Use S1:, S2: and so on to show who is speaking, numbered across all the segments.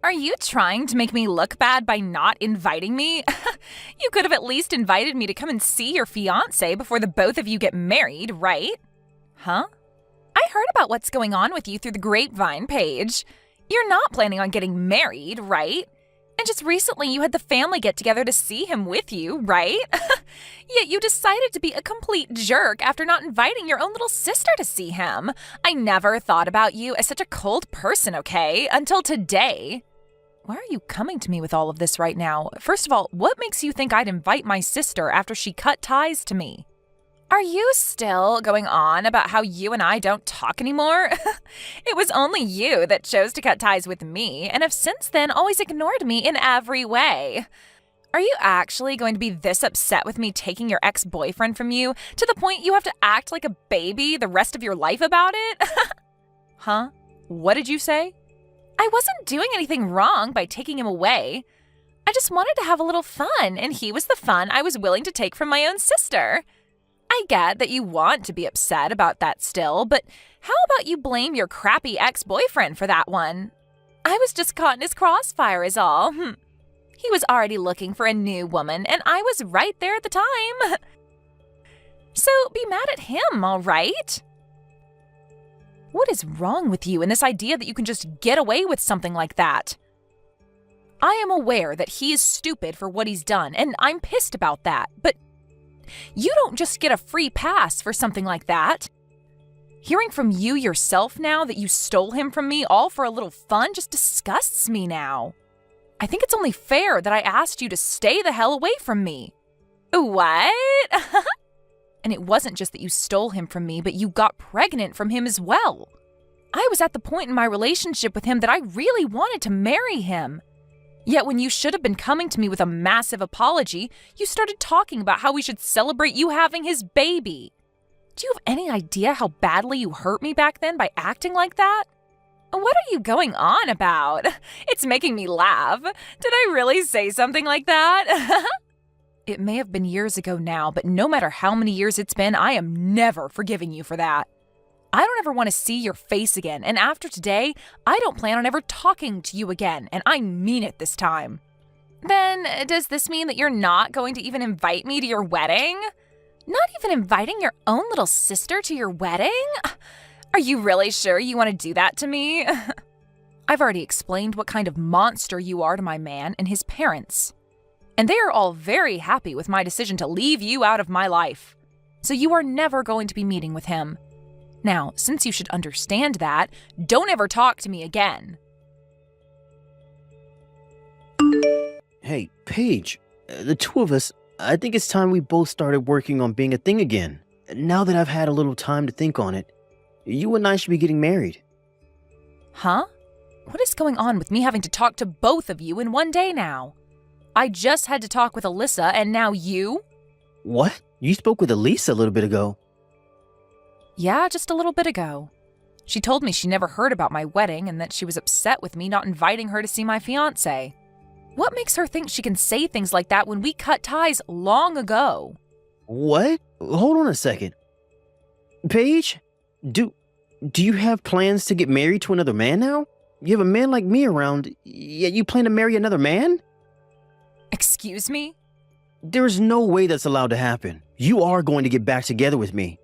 S1: Are you trying to make me look bad by not inviting me? You could have at least invited me to come and see your fiancé before the both of you get married, right? Huh? I heard about what's going on with you through the grapevine page. You're not planning on getting married, right? And just recently you had the family get together to see him with you, right? Yet you decided to be a complete jerk after not inviting your own little sister to see him. I never thought about you as such a cold person, okay? Until today. Why are you coming to me with all of this right now? First of all, what makes you think I'd invite my sister after she cut ties to me? Are you still going on about how you and I don't talk anymore? It was only you that chose to cut ties with me and have since then always ignored me in every way. Are you actually going to be this upset with me taking your ex-boyfriend from you to the point you have to act like a baby the rest of your life about it? Huh? What did you say? I wasn't doing anything wrong by taking him away. I just wanted to have a little fun, and he was the fun I was willing to take from my own sister. I get that you want to be upset about that still, but how about you blame your crappy ex-boyfriend for that one? I was just caught in his crossfire is all. He was already looking for a new woman, and I was right there at the time. So be mad at him, all right? What is wrong with you and this idea that you can just get away with something like that? I am aware that he is stupid for what he's done, and I'm pissed about that, but you don't just get a free pass for something like that. Hearing from you yourself now that you stole him from me all for a little fun just disgusts me now. I think it's only fair that I asked you to stay the hell away from me. What? And it wasn't just that you stole him from me, but you got pregnant from him as well. I was at the point in my relationship with him that I really wanted to marry him. Yet when you should have been coming to me with a massive apology, you started talking about how we should celebrate you having his baby. Do you have any idea how badly you hurt me back then by acting like that? What are you going on about? It's making me laugh. Did I really say something like that? It may have been years ago now, but no matter how many years it's been, I am never forgiving you for that. I don't ever want to see your face again, and after today, I don't plan on ever talking to you again, and I mean it this time. Then, does this mean that you're not going to even invite me to your wedding? Not even inviting your own little sister to your wedding? Are you really sure you want to do that to me? I've already explained what kind of monster you are to my man and his parents. And they are all very happy with my decision to leave you out of my life. So you are never going to be meeting with him. Now, since you should understand that, don't ever talk to me again.
S2: Hey, Paige, the two of us, I think it's time we both started working on being a thing again. Now that I've had a little time to think on it, you and I should be getting married.
S1: Huh? What is going on with me having to talk to both of you in one day now? I just had to talk with Alyssa, and now you?
S2: What? You spoke with Elisa a little bit ago.
S1: Yeah, just a little bit ago. She told me she never heard about my wedding and that she was upset with me not inviting her to see my fiancé. What makes her think she can say things like that when we cut ties long ago?
S2: What? Hold on a second. Paige, do you have plans to get married to another man now? You have a man like me around, yet you plan to marry another man?
S1: Excuse me?
S2: There's no way that's allowed to happen. You are going to get back together with me.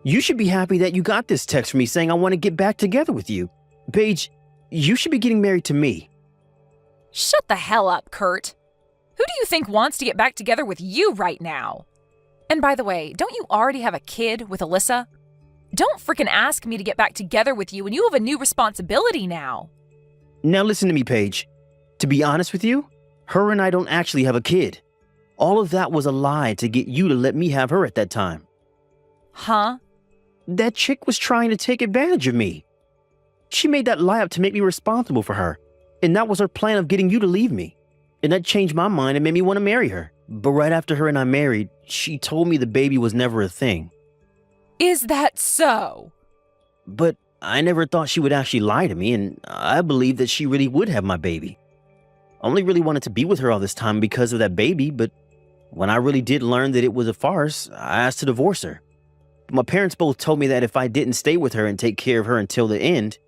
S2: You should be happy that you got this text from me saying I want to get back together with you. Paige, you should be getting married to me.
S1: Shut the hell up, Kurt. Who do you think wants to get back together with you right now? And by the way, don't you already have a kid with Alyssa? Don't frickin' ask me to get back together with you when you have a new responsibility now.
S2: Now listen to me, Paige. To be honest with you, her and I don't actually have a kid. All of that was a lie to get you to let me have her at that time.
S1: Huh?
S2: That chick was trying to take advantage of me. She made that lie up to make me responsible for her, and that was her plan of getting you to leave me. And that changed my mind and made me want to marry her. But right after her and I married, she told me the baby was never a thing.
S1: Is that so?
S2: But I never thought she would actually lie to me, and I believed that she really would have my baby. I only really wanted to be with her all this time because of that baby, but when I really did learn that it was a farce, I asked to divorce her. But my parents both told me that if I didn't stay with her and take care of her until the end,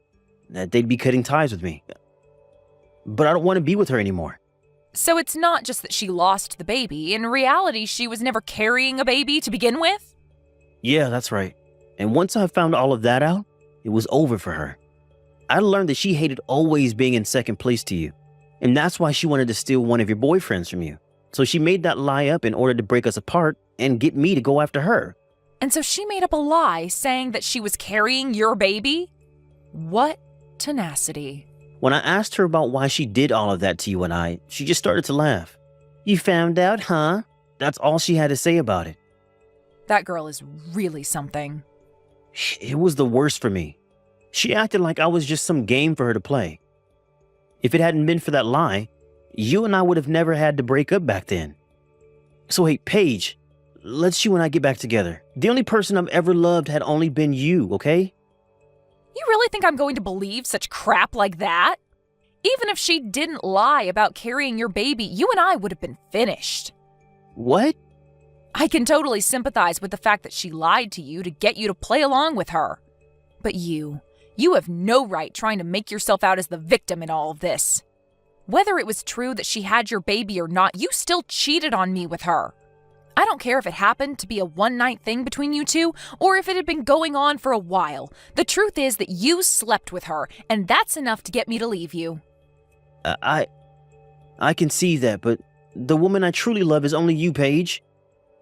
S2: that they'd be cutting ties with me. but I don't want to be with her anymore.
S1: So it's not just that she lost the baby. In reality, she was never carrying a baby to begin with?
S2: Yeah, that's right. And once I found all of that out, it was over for her. I learned that she hated always being in second place to you. And that's why she wanted to steal one of your boyfriends from you. So she made that lie up in order to break us apart and get me to go after her.
S1: And so she made up a lie saying that she was carrying your baby? What tenacity.
S2: When I asked her about why she did all of that to you and I, she just started to laugh. You found out, huh? That's all she had to say about it.
S1: That girl is really something.
S2: It was the worst for me. She acted like I was just some game for her to play. If it hadn't been for that lie, you and I would have never had to break up back then. So hey, Paige, let's you and I get back together. The only person I've ever loved had only been you, okay?
S1: You really think I'm going to believe such crap like that? Even if she didn't lie about carrying your baby, you and I would have been finished.
S2: What?
S1: I can totally sympathize with the fact that she lied to you to get you to play along with her. But you have no right trying to make yourself out as the victim in all of this. Whether it was true that she had your baby or not, you still cheated on me with her. I don't care if it happened to be a one-night thing between you two, or if it had been going on for a while. The truth is that you slept with her, and that's enough to get me to leave you.
S2: I can see that, but the woman I truly love is only you, Paige.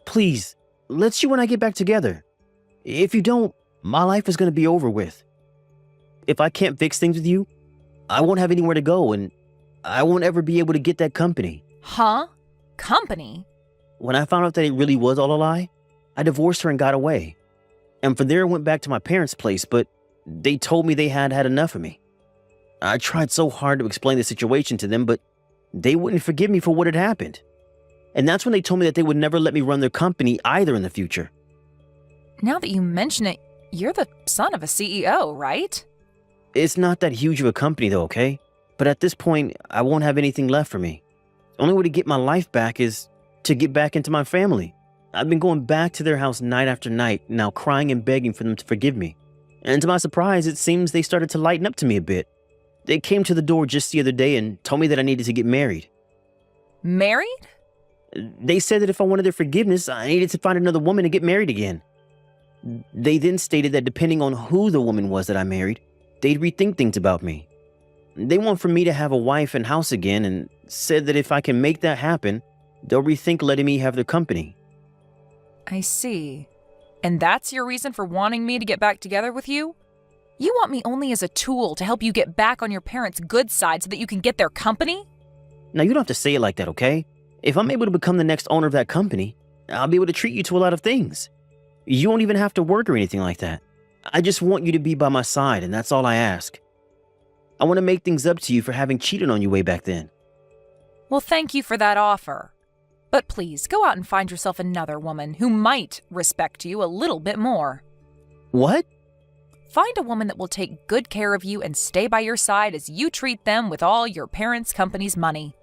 S2: Please, let's you and I get back together. If you don't, my life is going to be over with. If I can't fix things with you, I won't have anywhere to go, and I won't ever be able to get that company.
S1: Huh? Company?
S2: When I found out that it really was all a lie, I divorced her and got away. And from there I went back to my parents' place, but they told me they had had enough of me. I tried so hard to explain the situation to them, but they wouldn't forgive me for what had happened. And that's when they told me that they would never let me run their company either in the future.
S1: Now that you mention it, you're the son of a CEO, right?
S2: It's not that huge of a company though, okay? But at this point, I won't have anything left for me. The only way to get my life back is to get back into my family. I've been going back to their house night after night, now crying and begging for them to forgive me. And to my surprise, it seems they started to lighten up to me a bit. They came to the door just the other day and told me that I needed to get married.
S1: Married?
S2: They said that if I wanted their forgiveness, I needed to find another woman and get married again. They then stated that depending on who the woman was that I married, they'd rethink things about me. They want for me to have a wife and house again, and said that if I can make that happen, they'll rethink letting me have their company.
S1: I see. And that's your reason for wanting me to get back together with you? You want me only as a tool to help you get back on your parents' good side so that you can get their company?
S2: Now, you don't have to say it like that, okay? If I'm able to become the next owner of that company, I'll be able to treat you to a lot of things. You won't even have to work or anything like that. I just want you to be by my side, and that's all I ask. I want to make things up to you for having cheated on you way back then.
S1: Well, thank you for that offer. But please, go out and find yourself another woman who might respect you a little bit more.
S2: What?
S1: Find a woman that will take good care of you and stay by your side as you treat them with all your parents' company's money.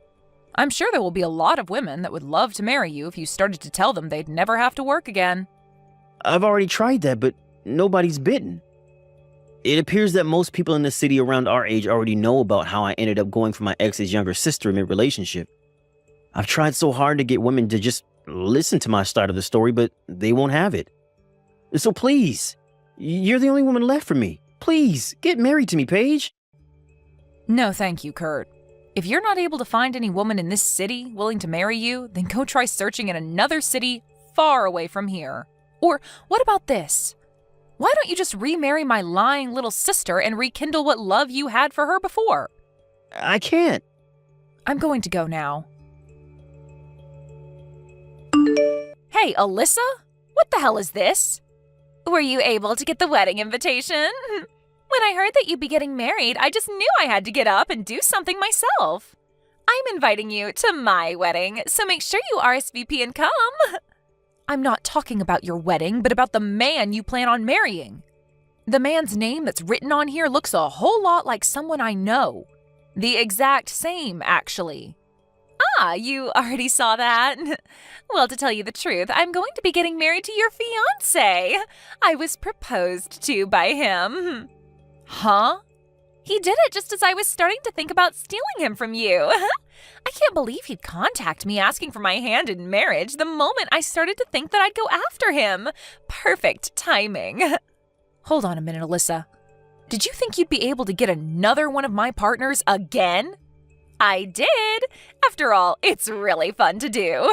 S1: I'm sure there will be a lot of women that would love to marry you if you started to tell them they'd never have to work again.
S2: I've already tried that, but nobody's bitten. It appears that most people in the city around our age already know about how I ended up going for my ex's younger sister in mid-relationship. I've tried so hard to get women to just listen to my side of the story, but they won't have it. So please, you're the only woman left for me. Please, get married to me, Paige.
S1: No, thank you, Kurt. If you're not able to find any woman in this city willing to marry you, then go try searching in another city far away from here. Or what about this? Why don't you just remarry my lying little sister and rekindle what love you had for her before?
S2: I can't.
S1: I'm going to go now. Hey, Alyssa? What the hell is this? Were you able to get the wedding invitation? When I heard that you'd be getting married, I just knew I had to get up and do something myself. I'm inviting you to my wedding, so make sure you RSVP and come. I'm not talking about your wedding, but about the man you plan on marrying. The man's name that's written on here looks a whole lot like someone I know. The exact same, actually. Ah, you already saw that? Well, to tell you the truth, I'm going to be getting married to your fiancé. I was proposed to by him. Huh? He did it just as I was starting to think about stealing him from you. I can't believe he'd contact me asking for my hand in marriage the moment I started to think that I'd go after him. Perfect timing. Hold on a minute, Alyssa. Did you think you'd be able to get another one of my partners again? I did. After all, it's really fun to do.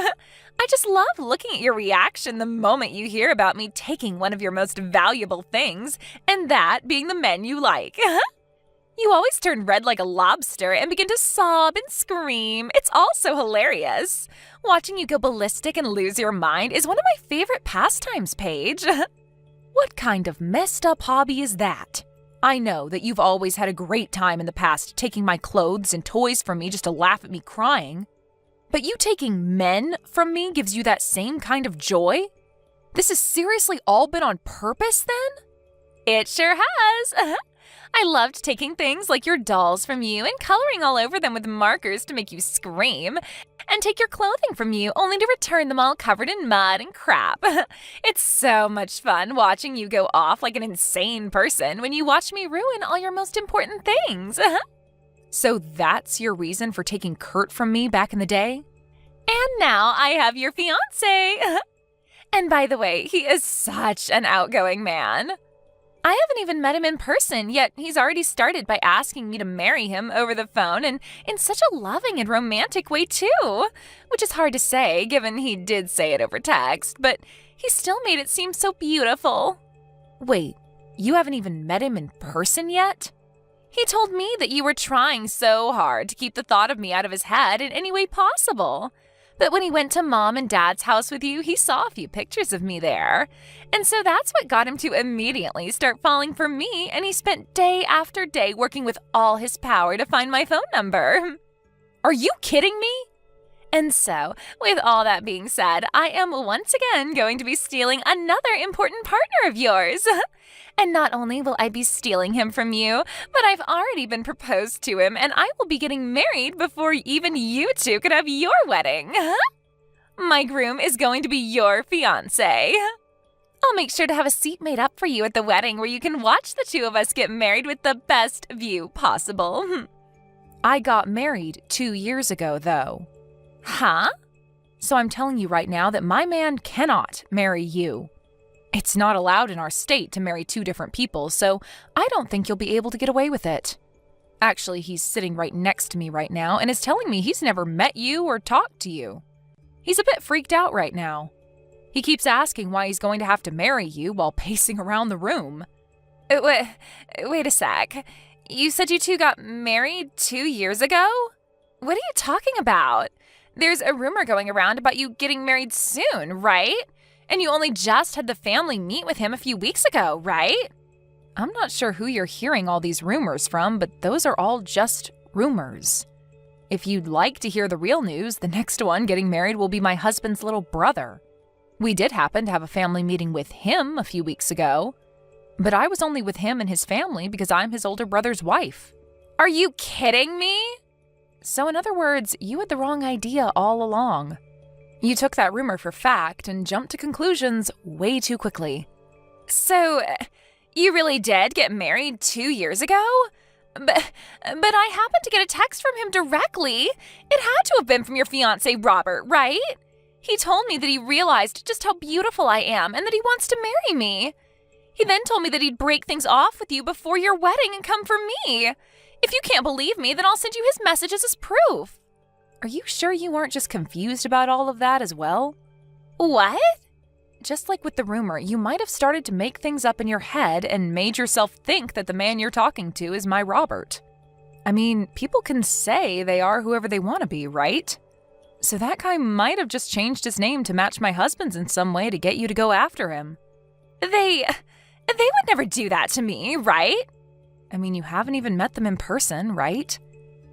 S1: I just love looking at your reaction the moment you hear about me taking one of your most valuable things, and that being the men you like. You always turn red like a lobster and begin to sob and scream. It's all so hilarious. Watching you go ballistic and lose your mind is one of my favorite pastimes, Paige. What kind of messed up hobby is that? I know that you've always had a great time in the past taking my clothes and toys from me just to laugh at me crying. But you taking men from me gives you that same kind of joy? This has seriously all been on purpose then? It sure has. I loved taking things like your dolls from you and coloring all over them with markers to make you scream, and take your clothing from you only to return them all covered in mud and crap. It's so much fun watching you go off like an insane person when you watch me ruin all your most important things. So that's your reason for taking Kurt from me back in the day? And now I have your fiancé. And by the way, he is such an outgoing man. I haven't even met him in person, yet he's already started by asking me to marry him over the phone, and in such a loving and romantic way too, which is hard to say given he did say it over text, but he still made it seem so beautiful. Wait, you haven't even met him in person yet? He told me that you were trying so hard to keep the thought of me out of his head in any way possible. But when he went to Mom and Dad's house with you, he saw a few pictures of me there. And so that's what got him to immediately start falling for me, and he spent day after day working with all his power to find my phone number. Are you kidding me? And so, with all that being said, I am once again going to be stealing another important partner of yours. And not only will I be stealing him from you, but I've already been proposed to him, and I will be getting married before even you two could have your wedding. My groom is going to be your fiancé. I'll make sure to have a seat made up for you at the wedding where you can watch the two of us get married with the best view possible. I got married 2 years ago, though. Huh? So I'm telling you right now that my man cannot marry you. It's not allowed in our state to marry 2 different people, so I don't think you'll be able to get away with it. Actually, he's sitting right next to me right now and is telling me he's never met you or talked to you. He's a bit freaked out right now. He keeps asking why he's going to have to marry you while pacing around the room. Wait a sec. You said you two got married 2 years ago? What are you talking about? There's a rumor going around about you getting married soon, right? And you only just had the family meet with him a few weeks ago, right? I'm not sure who you're hearing all these rumors from, but those are all just rumors. If you'd like to hear the real news, the next one getting married will be my husband's little brother. We did happen to have a family meeting with him a few weeks ago, but I was only with him and his family because I'm his older brother's wife. Are you kidding me? So in other words, you had the wrong idea all along. You took that rumor for fact and jumped to conclusions way too quickly. So, you really did get married 2 years ago? But I happened to get a text from him directly. It had to have been from your fiancé, Robert, right? He told me that he realized just how beautiful I am and that he wants to marry me. He then told me that he'd break things off with you before your wedding and come for me. If you can't believe me, then I'll send you his messages as proof. Are you sure you weren't just confused about all of that as well? What? Just like with the rumor, you might have started to make things up in your head and made yourself think that the man you're talking to is my Robert. I mean, people can say they are whoever they want to be, right? So that guy might have just changed his name to match my husband's in some way to get you to go after him. They would never do that to me, right? I mean, you haven't even met them in person, right?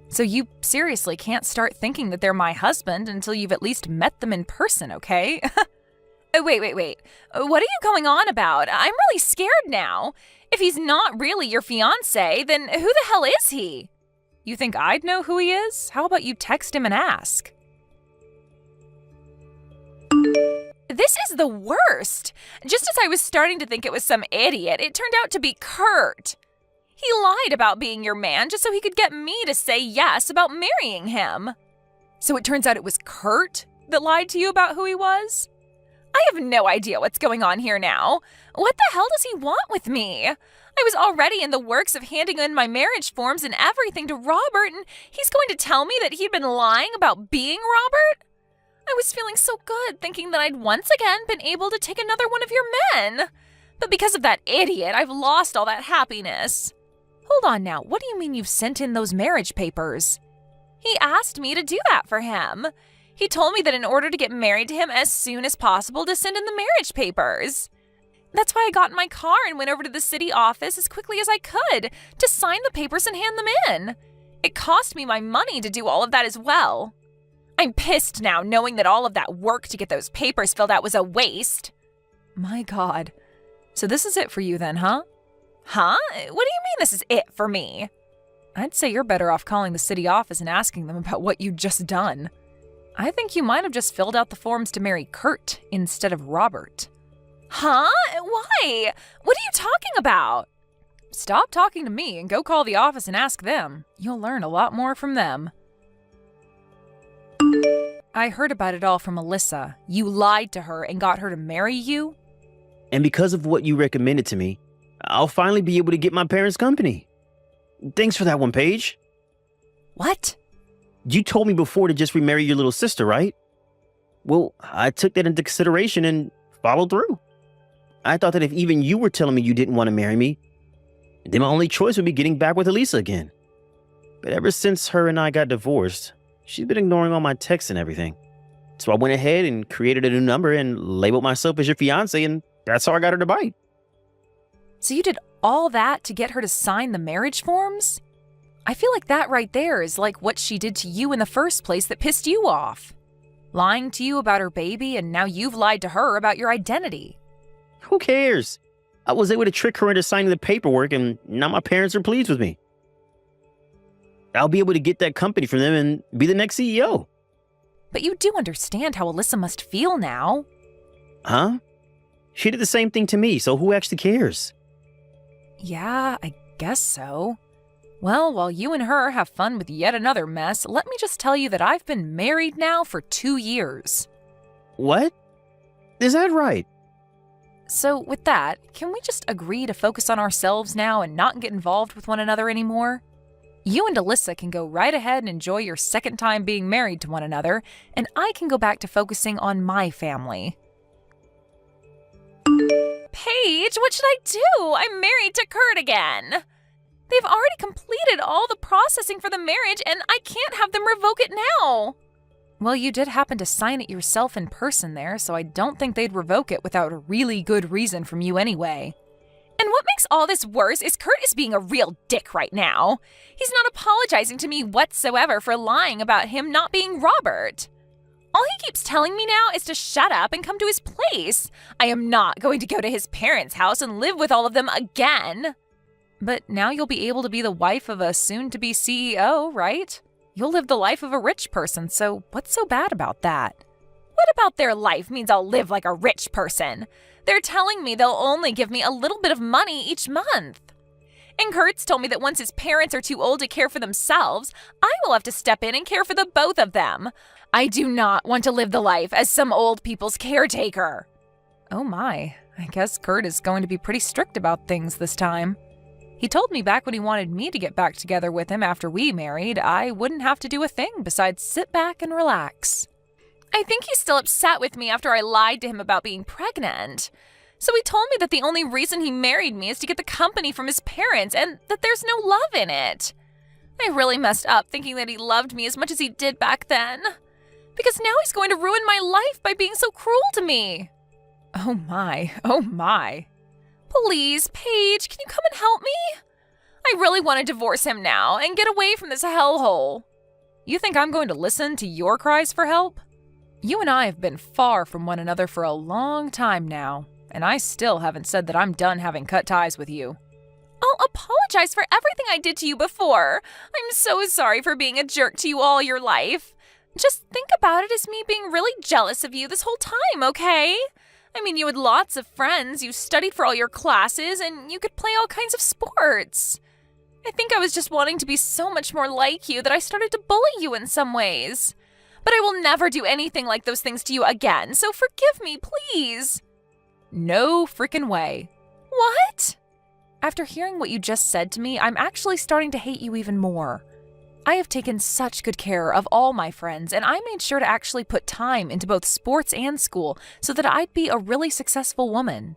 S1: So you seriously can't start thinking that they're my husband until you've at least met them in person, okay? Wait. What are you going on about? I'm really scared now. If he's not really your fiancé, then who the hell is he? You think I'd know who he is? How about you text him and ask? This is the worst. Just as I was starting to think it was some idiot, it turned out to be Kurt. He lied about being your man just so he could get me to say yes about marrying him. So it turns out it was Kurt that lied to you about who he was? I have no idea what's going on here now. What the hell does he want with me? I was already in the works of handing in my marriage forms and everything to Robert, and he's going to tell me that he'd been lying about being Robert? I was feeling so good thinking that I'd once again been able to take another one of your men. But because of that idiot, I've lost all that happiness. Hold on now, what do you mean you've sent in those marriage papers? He asked me to do that for him. He told me that in order to get married to him as soon as possible to send in the marriage papers. That's why I got in my car and went over to the city office as quickly as I could to sign the papers and hand them in. It cost me my money to do all of that as well. I'm pissed now knowing that all of that work to get those papers filled out was a waste. My God. So this is it for you then, huh? Huh? What do you mean this is it for me? I'd say you're better off calling the city office and asking them about what you'd just done. I think you might have just filled out the forms to marry Kurt instead of Robert. Huh? Why? What are you talking about? Stop talking to me and go call the office and ask them. You'll learn a lot more from them. I heard about it all from Alyssa. You lied to her and got her to marry you?
S2: And because of what you recommended to me, I'll finally be able to get my parents' company. Thanks for that one, Paige.
S1: What?
S2: You told me before to just remarry your little sister, right? Well, I took that into consideration and followed through. I thought that if even you were telling me you didn't want to marry me, then my only choice would be getting back with Elisa again. But ever since her and I got divorced, she's been ignoring all my texts and everything. So I went ahead and created a new number and labeled myself as your fiancé, and that's how I got her to bite.
S1: So you did all that to get her to sign the marriage forms? I feel like that right there is like what she did to you in the first place that pissed you off. Lying to you about her baby, and now you've lied to her about your identity.
S2: Who cares? I was able to trick her into signing the paperwork, and now my parents are pleased with me. I'll be able to get that company from them and be the next CEO.
S1: But you do understand how Alyssa must feel now.
S2: Huh? She did the same thing to me, so who actually cares?
S1: Yeah, I guess so. Well, while you and her have fun with yet another mess, let me just tell you that I've been married now for 2 years.
S2: What? Is that right?
S1: So with that, can we just agree to focus on ourselves now and not get involved with one another anymore? You and Alyssa can go right ahead and enjoy your second time being married to one another, and I can go back to focusing on my family. Paige, what should I do? I'm married to Kurt again. They've already completed all the processing for the marriage, and I can't have them revoke it now. Well, you did happen to sign it yourself in person there, so I don't think they'd revoke it without a really good reason from you anyway. And what makes all this worse is Kurt is being a real dick right now. He's not apologizing to me whatsoever for lying about him not being Robert. All he keeps telling me now is to shut up and come to his place. I am not going to go to his parents' house and live with all of them again. But now you'll be able to be the wife of a soon-to-be CEO, right? You'll live the life of a rich person, so what's so bad about that? What about their life means I'll live like a rich person? They're telling me they'll only give me a little bit of money each month. And Kurt's told me that once his parents are too old to care for themselves, I will have to step in and care for the both of them. I do not want to live the life as some old people's caretaker. Oh my, I guess Kurt is going to be pretty strict about things this time. He told me back when he wanted me to get back together with him after we married, I wouldn't have to do a thing besides sit back and relax. I think he's still upset with me after I lied to him about being pregnant. So he told me that the only reason he married me is to get the company from his parents and that there's no love in it. I really messed up thinking that he loved me as much as he did back then. Because now he's going to ruin my life by being so cruel to me. Oh my, oh my. Please, Paige, can you come and help me? I really want to divorce him now and get away from this hellhole. You think I'm going to listen to your cries for help? You and I have been far from one another for a long time now, and I still haven't said that I'm done having cut ties with you. I'll apologize for everything I did to you before. I'm so sorry for being a jerk to you all your life. Just think about it as me being really jealous of you this whole time, okay? I mean, you had lots of friends, you studied for all your classes, and you could play all kinds of sports. I think I was just wanting to be so much more like you that I started to bully you in some ways. But I will never do anything like those things to you again, so forgive me, please. No frickin' way. What? After hearing what you just said to me, I'm actually starting to hate you even more. I have taken such good care of all my friends, and I made sure to actually put time into both sports and school so that I'd be a really successful woman.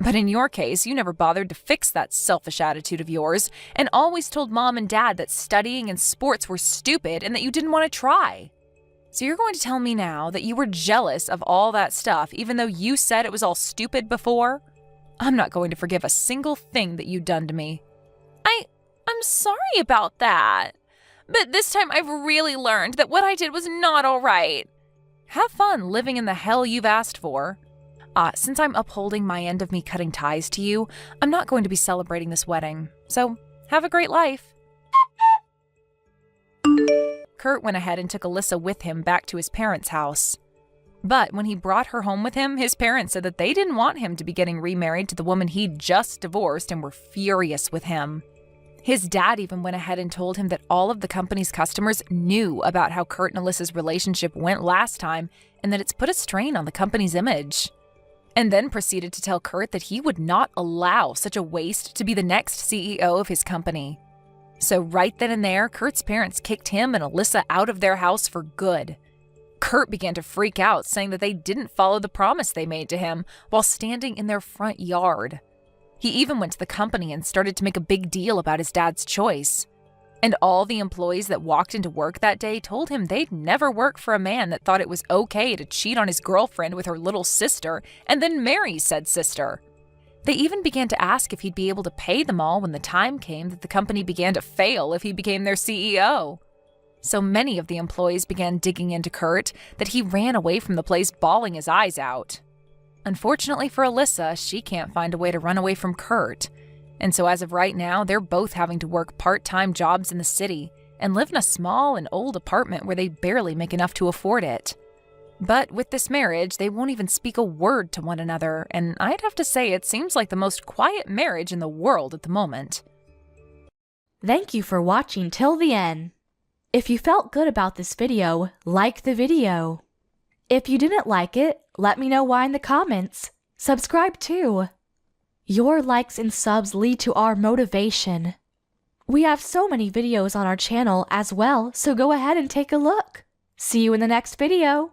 S1: But in your case, you never bothered to fix that selfish attitude of yours and always told Mom and Dad that studying and sports were stupid and that you didn't want to try. So you're going to tell me now that you were jealous of all that stuff even though you said it was all stupid before? I'm not going to forgive a single thing that you've done to me. I'm sorry about that. But this time I've really learned that what I did was not all right. Have fun living in the hell you've asked for. Since I'm upholding my end of me cutting ties to you, I'm not going to be celebrating this wedding. So have a great life. Kurt went ahead and took Alyssa with him back to his parents' house. But when he brought her home with him, his parents said that they didn't want him to be getting remarried to the woman he'd just divorced and were furious with him. His dad even went ahead and told him that all of the company's customers knew about how Kurt and Alyssa's relationship went last time and that it's put a strain on the company's image. And then proceeded to tell Kurt that he would not allow such a waste to be the next CEO of his company. So right then and there, Kurt's parents kicked him and Alyssa out of their house for good. Kurt began to freak out, saying that they didn't follow the promise they made to him while standing in their front yard. He even went to the company and started to make a big deal about his dad's choice. And all the employees that walked into work that day told him they'd never work for a man that thought it was okay to cheat on his girlfriend with her little sister and then marry said sister. They even began to ask if he'd be able to pay them all when the time came that the company began to fail if he became their CEO. So many of the employees began digging into Kurt that he ran away from the place bawling his eyes out. Unfortunately for Alyssa, she can't find a way to run away from Kurt. And so as of right now, they're both having to work part-time jobs in the city and live in a small and old apartment where they barely make enough to afford it. But with this marriage, they won't even speak a word to one another, and I'd have to say it seems like the most quiet marriage in the world at the moment.
S3: Thank you for watching till the end. If you felt good about this video, like the video. If you didn't like it, let me know why in the comments. Subscribe too. Your likes and subs lead to our motivation. We have so many videos on our channel as well, so go ahead and take a look. See you in the next video.